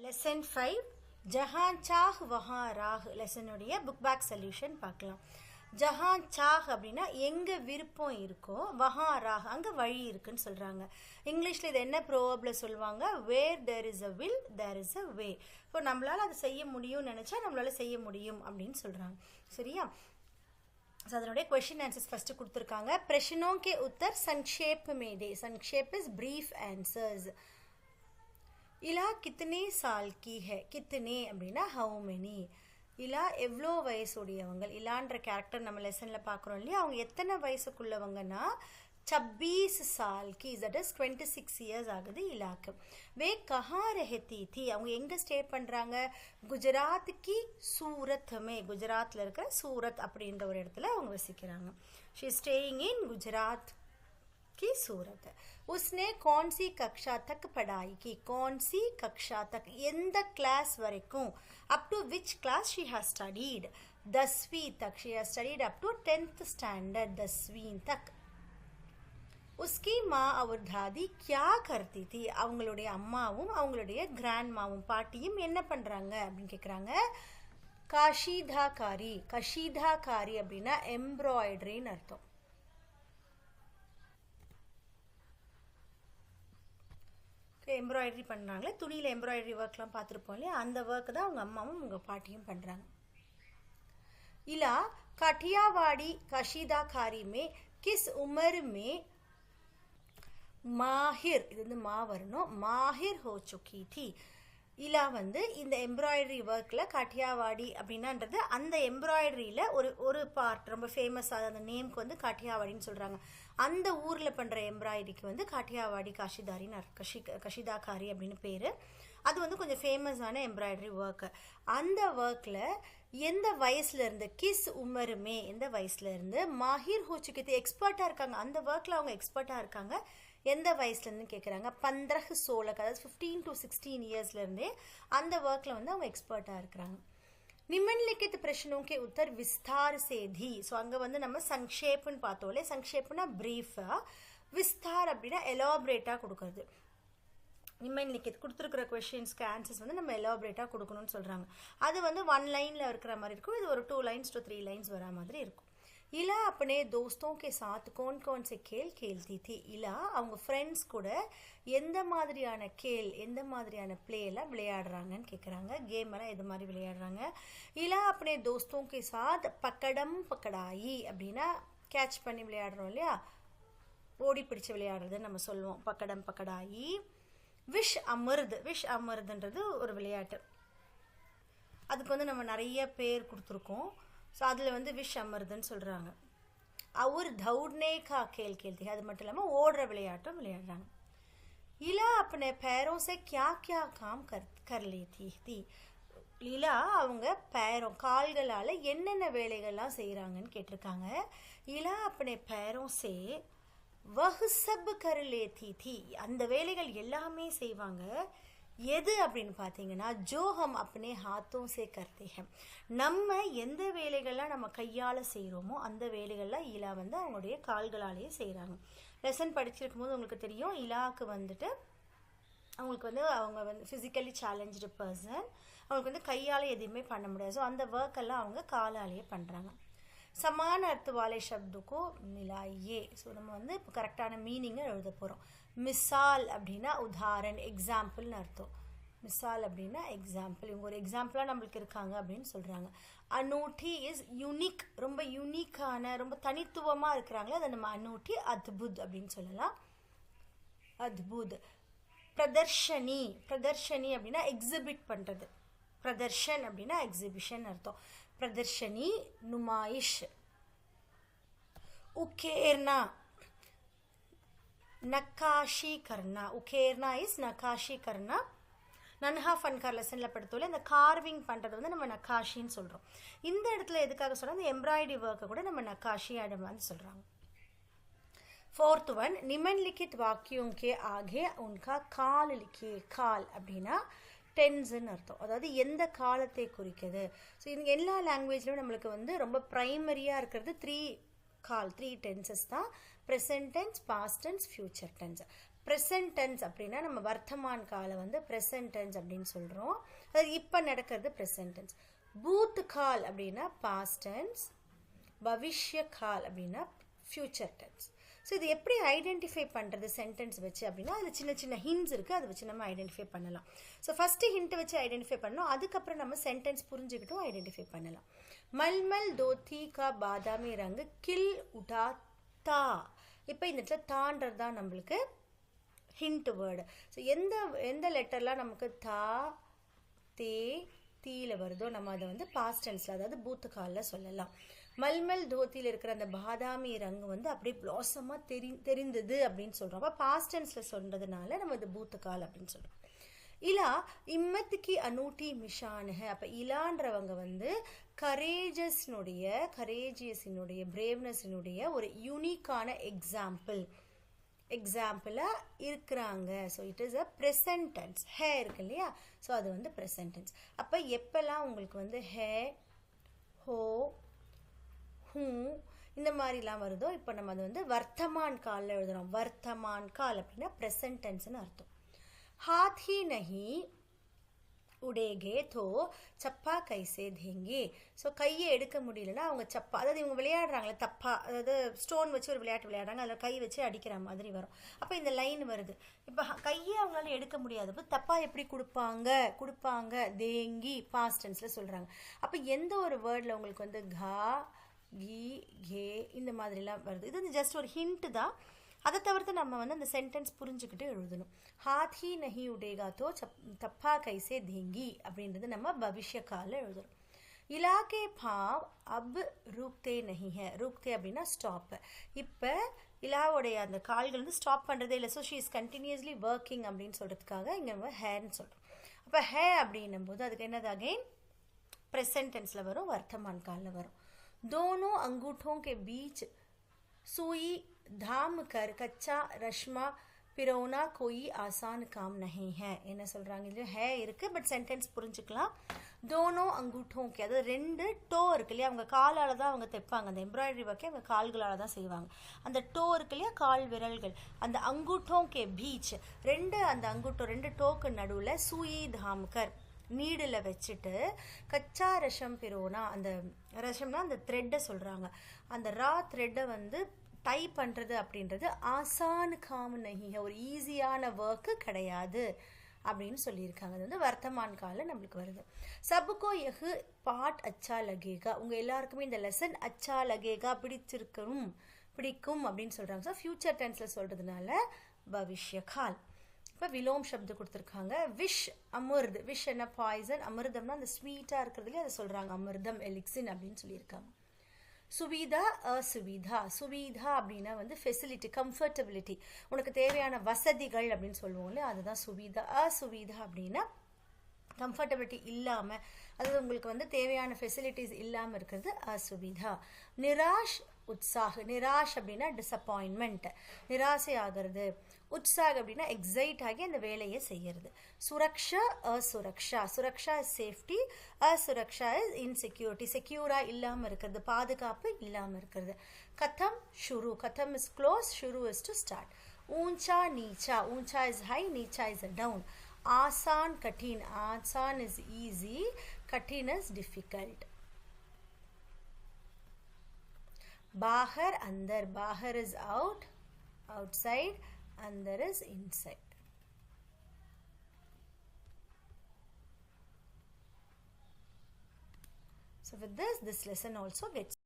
Lesson 5 ஜஹான் சாஹ் வஹான் ராஹ் லெசனுடைய புக் பேக் சொல்யூஷன் பார்க்கலாம். ஜஹான் சாஹ் அப்படின்னா எங்கே விருப்பம் இருக்கோ வஹான் ராஹ் அங்கே வழி இருக்குன்னு சொல்கிறாங்க. இங்கிலீஷில் இது என்ன ப்ரோவர்பில் சொல்லுவாங்க, where there is a will there is a way. இப்போ நம்மளால் அதை செய்ய முடியும்னு நினச்சா நம்மளால் செய்ய முடியும் அப்படின்னு சொல்கிறாங்க. சரியா? ஸோ அதனுடைய क्वेश्चन आंसर्स ஃபஸ்ட்டு கொடுத்துருக்காங்க. प्रश्नों के उत्तर संक्षेप में दे. संक्षेप इज ब्रीफ आंसर्स. इला कितने साल की है. कितने அப்படின்னா ஹவு மெனி. இலா எவ்வளோ வயசுடையவங்க. இலான்ற கேரக்டர் நம்ம லெசனில் பார்க்குறோம் இல்லையா, அவங்க எத்தனை வயசுக்குள்ளவங்கன்னா 26 साल की, that is 26 years ஆகுது இலாக்கு. வே கஹா ரஹती थी, அவங்க எங்கே ஸ்டே பண்ணுறாங்க, குஜராத் கி சூரத் மே, குஜராத்தில் இருக்கிற சூரத் அப்படின்ற ஒரு இடத்துல அவங்க வசிக்கிறாங்க. She is staying in Gujarat की सूरत. उसने कौन सी कक्षा तक पढ़ाई की. कौन सी कक्षा तक, எந்த கிளாஸ் வரைக்கும், up to which class she has studied. 10वीं तक, she has studied up to 10th standard, 10वीं तक. उसकी माँ और दादी क्या करती थी. அவங்களுடைய அம்மாவும் அவங்களுடைய கிராண்ட் மாவும் பாட்டியும் என்ன பண்ணுறாங்க அப்படின்னு கேட்குறாங்க. கஷிதாகாரி. கஷிதாகாரி அப்படின்னா எம்ப்ராய்டரின்னு அர்த்தம். எம்ப்ராய்டரி பண்ணுறாங்களே, துணியில் எம்ப்ராய்டரி ஒர்க்லாம் பார்த்துருப்போம் இல்லையா, அந்த ஒர்க் தான் அவங்க அம்மாவும் உங்கள் பாட்டியும் பண்ணுறாங்க. இலா கட்டியாவாடி கஷிதாகாரி மே கிஸ் உமர் மே மாஹிர், இது வந்து மா வரணும், மாஹிர் ஹோ சுக்கி தி. இலா வந்து இந்த எம்ப்ராய்டரி ஒர்க்கில் காட்டியாவாடி அப்படின்னான்றது அந்த எம்ப்ராய்டரியில் ஒரு பார்ட் ரொம்ப ஃபேமஸாக, அந்த நேம்க்கு வந்து காட்டியாவாடின்னு சொல்கிறாங்க. அந்த ஊரில் பண்ணுற எம்ப்ராய்டரிக்கு வந்து காட்டியாவாடி கஷிதாகாரி அப்படின்னு பேர். அது வந்து கொஞ்சம் ஃபேமஸான எம்ப்ராய்டரி ஒர்க்கு. அந்த ஒர்க்கில் எந்த வயசுலேருந்து, கிஸ் உமருமே எந்த வயசுலேருந்து, மாஹிர் ஹோச்சுக்கு எக்ஸ்பர்ட்டாக இருக்காங்க, அந்த ஒர்க்கில் அவங்க எக்ஸ்பர்ட்டாக இருக்காங்க. எந்த வயசுலேருந்து கேட்குறாங்க, 15-16, அதாவது 15 to 16 இயர்ஸ்லேருந்தே அந்த ஒர்க்கில் வந்து அவங்க எக்ஸ்பர்ட்டாக இருக்கிறாங்க. निम्नलिखित प्रश्नों के उत्तर विस्तार से दी. ஸோ அங்கே வந்து நம்ம சங்ஷேப்னு பார்த்தோம்லே, சங்ஷேப்னா ப்ரீஃபாக, விஸ்தார் அப்படின்னா எலாபரேட்டாக கொடுக்குறது. நிம்ன்லிக்கித் கொடுத்துருக்கிற கொஷின்ஸ்க்கு ஆன்சர்ஸ் வந்து நம்ம எலாபரேட்டாக கொடுக்கணும்னு சொல்கிறாங்க. அது வந்து 1 லைனில் இருக்கிற மாதிரி இருக்கும், இது ஒரு 2 lines to 3 lines வரா மாதிரி இருக்கும். இலா अपने दोस्तों के साथ कौन कौन से खेल खेलती थी. இலா அவங்க ஃப்ரெண்ட்ஸ் கூட எந்த மாதிரியான எந்த மாதிரியான பிளேலாம் விளையாடுறாங்கன்னு கேட்குறாங்க. கேம் எல்லாம் எது மாதிரி விளையாடுறாங்க. இலா अपने दोस्तों के साथ பக்கடம் பக்கடாயி அப்படின்னா கேட்ச் பண்ணி விளையாடுறோம் இல்லையா, ஓடி பிடிச்சி விளையாடுறதுன்னு நம்ம சொல்லுவோம், பக்கடம் பக்கடாயி. விஷ் அமிர்த். விஷ் அமிர்துன்றது ஒரு விளையாட்டு, அதுக்கு வந்து நம்ம நிறைய பேர் கொடுத்துருக்கோம். ஸோ அதில் வந்து விஷ் அமிர்துன்னு சொல்கிறாங்க. அவர் தௌட்னே கா கேல் கேள்தி, அது மட்டும் இல்லாமல் ஓடுற விளையாட்டும் விளையாடுறாங்க. இலா अपने पैरों से क्या क्या काम कर लेती थी. லீலா அவங்க கால்களால் என்னென்ன வேலைகள்லாம் செய்கிறாங்கன்னு கேட்டிருக்காங்க. இலா अपने पैरों से वह सब कर लेती थी, அந்த வேலைகள் எல்லாமே செய்வாங்க. எது அப்படின்னு பார்த்தீங்கன்னா, ஜோ ஹம் அப்னே ஹாத்தோं से करते हैं, நம்ம எந்த வேலைகள்லாம் நம்ம கையால் செய்கிறோமோ அந்த வேலைகள்லாம் இலா வந்து அவங்களுடைய கால்களாலேயே செய்கிறாங்க. லெசன் படிச்சிருக்கும் போது உங்களுக்கு தெரியும், இலாவுக்கு வந்துட்டு அவங்களுக்கு வந்து அவங்க வந்து ஃபிசிக்கலி சேலஞ்சு பர்சன், அவங்களுக்கு வந்து கையால் எதுவுமே பண்ண முடியாது. ஸோ அந்த ஒர்க்கெல்லாம் அவங்க காலாலேயே பண்ணுறாங்க. சமான அர்த்த வாலே சப்துக்கோ மிலாயே. ஸோ நம்ம வந்து இப்போ கரெக்டான மீனிங்கை எழுத போகிறோம். மிசால் அப்படின்னா உதாரண், எக்ஸாம்பிள்னு அர்த்தம். மிசால் அப்படின்னா எக்ஸாம்பிள், இவங்க ஒரு எக்ஸாம்பிளாக நம்மளுக்கு இருக்காங்க அப்படின்னு சொல்கிறாங்க. அனூட்டி இஸ் யூனிக், ரொம்ப யூனிக்கான, ரொம்ப தனித்துவமாக இருக்கிறாங்களே, அதை நம்ம அனூட்டி அத்புத் அப்படின்னு சொல்லலாம். அத்புத். பிரதர்ஷனி. பிரதர்ஷனி அப்படின்னா எக்ஸிபிட் பண்ணுறது. பிரதர்ஷன் அப்படின்னா எக்ஸிபிஷன் அர்த்தம். பிரதர்ஷனி நுமாயிஷ். உக்கேர்னா நக்காஷி கர்னா. உக்கேர்னா இஸ் நக்காஷி கர்னா. நன்ஹா ஃபன்கார் லெசனில் படுத்தோல இந்த கார்விங் பண்ணுறது வந்து நம்ம நக்காஷின்னு சொல்கிறோம். இந்த இடத்துல எதுக்காக சொல்கிறோம், இந்த எம்ப்ராய்டரி ஒர்க்கை கூட நம்ம நக்காஷி வந்து சொல்கிறாங்க. 4th one, निम्नलिखित वाक्यों के आगे उनका काल लिखिए. काल அப்படின்னா டென்ஸ்ன்னு அர்த்தம், அதாவது எந்த காலத்தை குறிக்குது. ஸோ இங்கே எல்லா லாங்குவேஜ்லையும் நம்மளுக்கு வந்து ரொம்ப ப்ரைமரியாக இருக்கிறது 3 tenses தான். Present tense, past tense, future tense. Present tense அப்படின்னா நம்ம வர்த்தமான் கால வந்து ப்ரெசன்ட் டென்ஸ் அப்படின்னு சொல்கிறோம். அது இப்போ நடக்கிறது ப்ரெசன்ட் டென்ஸ். பூத் கால் அப்படின்னா பாஸ்ட் டென்ஸ், பவிஷ்ய கால் அப்படின்னா ஃப்யூச்சர் டென்ஸ். ஸோ இது எப்படி ஐடென்டிஃபை பண்ணுறது சென்டென்ஸ் வச்சு அப்படின்னா அதில் சின்ன சின்ன ஹிண்ட்ஸ் இருக்குது, அதை வச்சு நம்ம ஐடென்டிஃபை பண்ணலாம். ஸோ ஃபஸ்ட்டு ஹிண்ட்டை வச்சு ஐடென்டிஃபை பண்ணணும், அதுக்கப்புறம் நம்ம சென்டென்ஸ் புரிஞ்சுக்கிட்டும் ஐடென்டிஃபை பண்ணலாம். மல்மல் தோத்தி கா பாதாமி ரங்கு கில் உடா தா. இப்போ இந்த இடத்துல தான்றது தான் நம்மளுக்கு ஹிண்ட் வேர்டு. ஸோ எந்த லெட்டர்லாம் நமக்கு தா தே தீல வருதோ நம்ம அதை வந்து பாஸ்ட் டென்ஸில், அதாவது பூத்து காலில் சொல்லலாம். மல்மல் தோத்தியில் இருக்கிற அந்த பாதாமி ரங்கு வந்து அப்படியே பிளாசமாக தெரிந்தது அப்படின்னு சொல்கிறோம். அப்போ பாஸ்ட் டென்ஸில் சொல்கிறதுனால நம்ம இது பூத்து கால் அப்படின்னு சொல்கிறோம். இலா இம்மத்துக்கு அனூட்டி மிஷானு. அப்போ இலான்றவங்க வந்து கரேஜியஸினுடைய பிரேவ்னஸினுடைய ஒரு யூனிக்கான எக்ஸாம்பிளாக இருக்கிறாங்க. So it is a present tense. ஹே இருக்கு இல்லையா, ஸோ அது வந்து ப்ரெசன்ட் டென்ஸ். அப்போ எப்போல்லாம் உங்களுக்கு வந்து ஹே, ஹோ, ஹூ இந்த மாதிரிலாம் வருதோ இப்போ நம்ம அது வந்து வர்த்தமான் காலில் எழுதுகிறோம். வர்த்தமான் கால் அப்படின்னா ப்ரெசன்ட் டென்ஸ்னு அர்த்தம். हाथ ही नहीं உடேகே தோ சப்பா கைசே தேங்கே. ஸோ கையை எடுக்க முடியலன்னா அவங்க சப்பா, அதாவது இவங்க விளையாடுறாங்களே தப்பா, அதாவது ஸ்டோன் வச்சு ஒரு விளையாட்டு விளையாடுறாங்க, அதில் கை வச்சு அடிக்கிற மாதிரி வரும். அப்போ இந்த லைன் வருது. இப்போ கையை அவங்களால எடுக்க முடியாது, இப்போ தப்பா எப்படி கொடுப்பாங்க தேங்கி பாஸ்ட் டென்ஸில் சொல்கிறாங்க. அப்போ எந்த ஒரு வேர்டில் உங்களுக்கு வந்து கா கி கே இந்த மாதிரிலாம் வருது, இது வந்து ஜஸ்ட் ஒரு ஹிண்ட் தான். அதை தவிர்த்து நம்ம வந்து அந்த சென்டென்ஸ் புரிஞ்சுக்கிட்டு எழுதணும். ஹாத் ஹி நஹி உடேகா தோ தப்பா கைசே தேங்கி அப்படின்றது நம்ம பவிஷ்ய காலில் எழுதணும். இலாக்கே பாவ் அப் ரூக்தே நஹி ஹே. ரூக்தே அப்படின்னா ஸ்டாப். இப்போ இலாவுடைய அந்த கால்கள் வந்து ஸ்டாப் பண்ணுறதே இல்லை. So she is continuously working அப்படின்னு சொல்கிறதுக்காக இங்கே நம்ம ஹேன்னு சொல்கிறோம். அப்போ ஹே அப்படின்னும் போது அதுக்கு என்னது அகெயின் ப்ரெசன்ட் டென்ஸில் வரும், வர்த்தமான் காலில் வரும். दोनों अंगूठों के बीच सुई धाम कर कच्चा रश्मा पिरोना कोई आसान काम नहीं है. என்ன சொல்கிறாங்க, இது ஹே இருக்குது பட் சென்டென்ஸ் புரிஞ்சுக்கலாம். தோனோ அங்கூட்டோம் அதாவது ரெண்டு டோ இருக்கு இல்லையா, அவங்க காலால் தான் அவங்க தைப்பாங்க. அந்த எம்ப்ராய்டரி ஒர்க்கே அவங்க கால்களால் தான் செய்வாங்க. அந்த டோ இருக்கு இல்லையா, கால் விரல்கள், அந்த அங்கூட்டோம் கே பீச் அந்த அங்கூட்டோ ரெண்டு டோக்கு நடுவில் சூயி தாம்கர் நீடில் வச்சுட்டு கச்சா ரஷம் பிரோனா, அந்த ரஷம்னா அந்த த்ரெட்டை சொல்கிறாங்க, அந்த ரா த்ரெட்டை வந்து டை பண்ணுறது அப்படின்றது ஆசான் காம் நஹி, ஒரு ஈஸியான ஒர்க்கு கிடையாது அப்படின்னு சொல்லியிருக்காங்க. அது வந்து வர்த்தமான் காலில் நம்மளுக்கு வருது. சபுக்கோ எஹு பாட் அச்சா லகேகா. உங்கள் எல்லாருக்குமே இந்த லெசன் அச்சா லகேகா பிடிக்கும் அப்படின்னு சொல்கிறாங்க. ஸோ ஃபியூச்சர் டென்ஸில் சொல்கிறதுனால பவிஷ்ய கால். இப்போ விலோம் சப்து கொடுத்துருக்காங்க. விஷ் அமிர்த். விஷ் என்ன பாய்சன், அமிர்தம்னா அந்த ஸ்வீட்டாக இருக்கிறதுலேயே அதை சொல்கிறாங்க, அமிர்தம் எலிக்சின் அப்படின்னு சொல்லியிருக்காங்க. சுவிதா அசுவிதா. சுவிதா அப்படின்னா வந்து ஃபெசிலிட்டி, கம்ஃபர்டபிலிட்டி, உனக்கு தேவையான வசதிகள் அப்படின்னு சொல்லுவோம்ல, அதுதான் சுவிதா. அசுவிதா அப்படின்னா கம்ஃபர்டபிலிட்டி இல்லாமல், அதாவது உங்களுக்கு வந்து தேவையான ஃபெசிலிட்டிஸ் இல்லாமல் இருக்கிறது அசுவிதா. நிராஷ் உற்சாக். நிராஷ் அப்படின்னா டிசப்பாயின்மெண்ட், நிராசை ஆகிறது. உற்சாக் அப்படின்னா எக்ஸைட் ஆகி அந்த வேலையை செய்யறது. சுரக்ஷா அசுரக்ஷா. சுரக்ஷா இஸ் சேஃப்டி, அசுரக்ஷா இஸ் இன்செக்யூரிட்டி, செக்யூராக இல்லாமல் இருக்கிறது, பாதுகாப்பு இல்லாமல் இருக்கிறது. கதம் ஷுரு. கதம் இஸ் க்ளோஸ், ஷுரு இஸ் டு ஸ்டார்ட். ஊஞ்சா நீச்சா. ஊஞ்சா இஸ் ஹை, நீச்சா இஸ் டவுன். ஆசான் கठिन. ஆசான் இஸ் ஈஸி, कठिन இஸ் டிஃபிகல்ட். बाहर अंदर. बाहर is out, outside, अंदर is inside. So with this lesson also gets